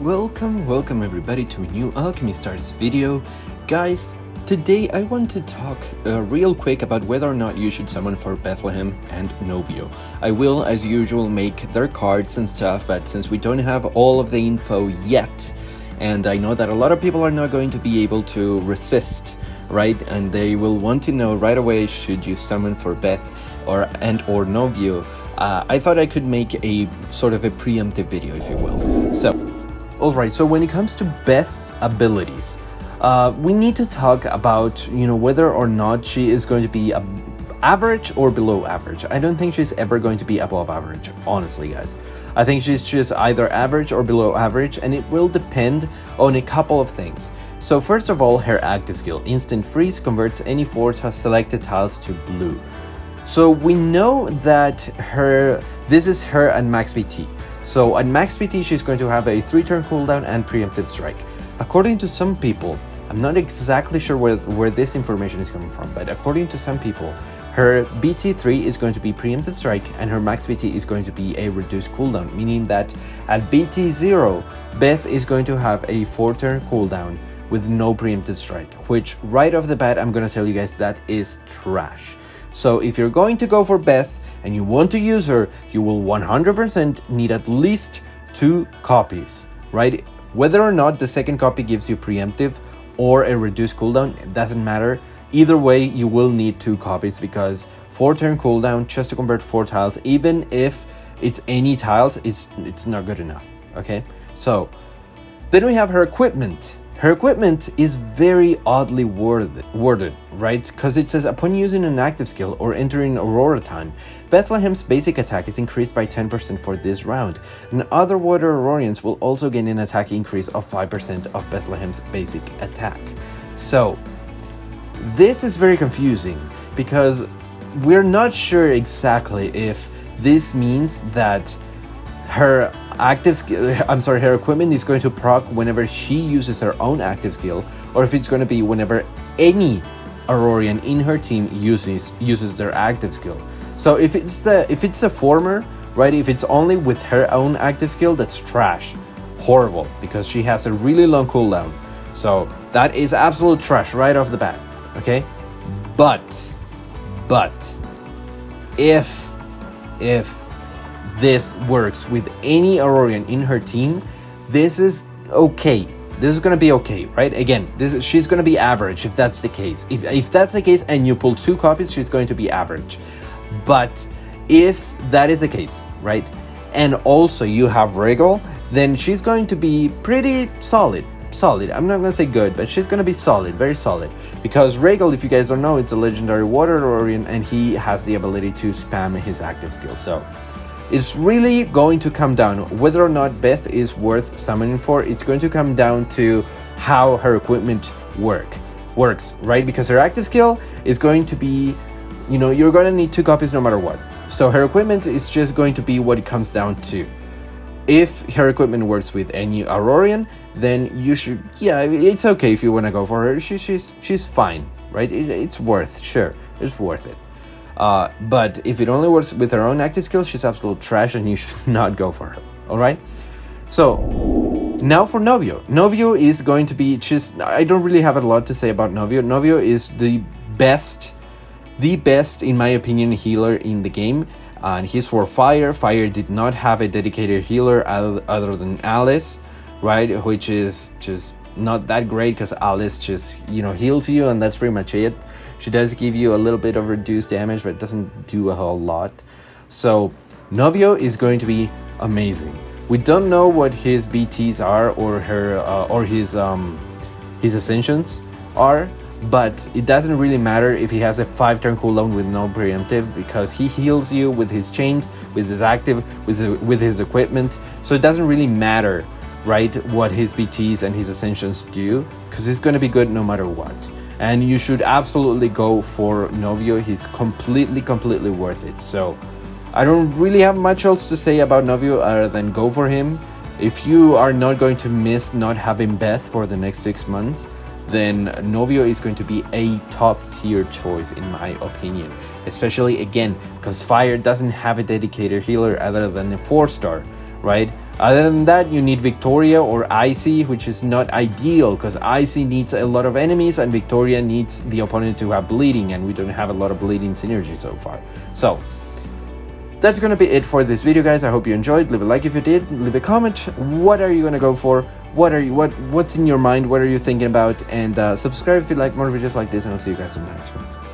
Welcome everybody to a new Alchemy Stars video. Guys, today I want to talk real quick about whether or not you should summon for Bethlehem and Novio. I will, as usual, make their cards and stuff, but since we don't have all of the info yet, and I know that a lot of people are not going to be able to resist, right? And they will want to know right away, should you summon for Beth or Novio? I thought I could make a sort of a preemptive video, if you will. Alright, so when it comes to Beth's abilities, we need to talk about, whether or not she is going to be average or below average. I don't think she's ever going to be above average, honestly, guys. I think she's just either average or below average, and it will depend on a couple of things. So first of all, her active skill, Instant Freeze, converts any 4 selected tiles to blue. So we know that this is her at max PT. So at max PT, she's going to have a 3-turn cooldown and preemptive strike. According to some people, I'm not exactly sure where this information is coming from, but according to some people, her BT3 is going to be preemptive strike and her max BT is going to be a reduced cooldown, meaning that at BT0, Beth is going to have a 4-turn cooldown with no preemptive strike, which right off the bat, I'm going to tell you guys that is trash. So if you're going to go for Beth, and you want to use her, you will 100% need at least 2 copies, right? Whether or not the second copy gives you preemptive or a reduced cooldown, it doesn't matter. Either way, you will need 2 copies because 4-turn cooldown just to convert 4 tiles, even if it's any tiles, it's not good enough, okay? So then we have her equipment. Her equipment is very oddly worded, right? Because it says, upon using an active skill or entering Aurora time, Bethlehem's basic attack is increased by 10% for this round, and other Water Aurorians will also gain an attack increase of 5% of Bethlehem's basic attack. So, this is very confusing, because we're not sure exactly if this means that her equipment is going to proc whenever she uses her own active skill, or if it's going to be whenever any Aurorian in her team uses their active skill. So if it's the former, right, if it's only with her own active skill, that's trash, horrible, because she has a really long cooldown. So that is absolute trash right off the bat, okay? But if this works with any Aurorian in her team, this is okay. This is gonna be okay, right? Again, she's gonna be average if that's the case. If that's the case and you pull 2 copies, she's going to be average. But if that is the case, right, and also you have Regal, then she's going to be pretty solid. I'm not gonna say good, but she's gonna be solid, very solid, because Regal, if you guys don't know, it's a legendary Water Aurorian and he has the ability to spam his active skill. So it's really going to come down whether or not Beth is worth summoning for. It's going to come down to how her equipment works, right? Because her active skill is going to be, you're going to need 2 copies no matter what. So her equipment is just going to be what it comes down to. If her equipment works with any Aurorian, then you should, it's okay if you want to go for her. She's fine, right? It's worth it. But if it only works with her own active skill, she's absolute trash and you should not go for her, alright? So, now for Novio. Novio is going to be I don't really have a lot to say about Novio. Novio is the best, in my opinion, healer in the game. And he's for Fire. Fire did not have a dedicated healer other than Alice, right? Which is just not that great because Alice just, heals you and that's pretty much it. She does give you a little bit of reduced damage, but it doesn't do a whole lot. So Novio is going to be amazing. We don't know what his BTs are or his ascensions are, but it doesn't really matter if he has a 5-turn cooldown with no preemptive, because he heals you with his chains, with his active, with his equipment. So it doesn't really matter, right, what his BTs and his ascensions do, because he's going to be good no matter what. And you should absolutely go for Novio. He's completely worth it. So I don't really have much else to say about Novio other than go for him. If you are not going to miss not having Beth for the next 6 months, then Novio is going to be a top tier choice in my opinion. Especially again, because Fire doesn't have a dedicated healer other than a 4-star, right? Other than that, you need Victoria or Icy, which is not ideal because Icy needs a lot of enemies and Victoria needs the opponent to have bleeding, and we don't have a lot of bleeding synergy so far. So that's gonna be it for this video, guys. I hope you enjoyed. Leave a like if you did. Leave a comment. What are you gonna go for? What's in your mind? What are you thinking about? And subscribe if you like more videos like this, and I'll see you guys in the next one.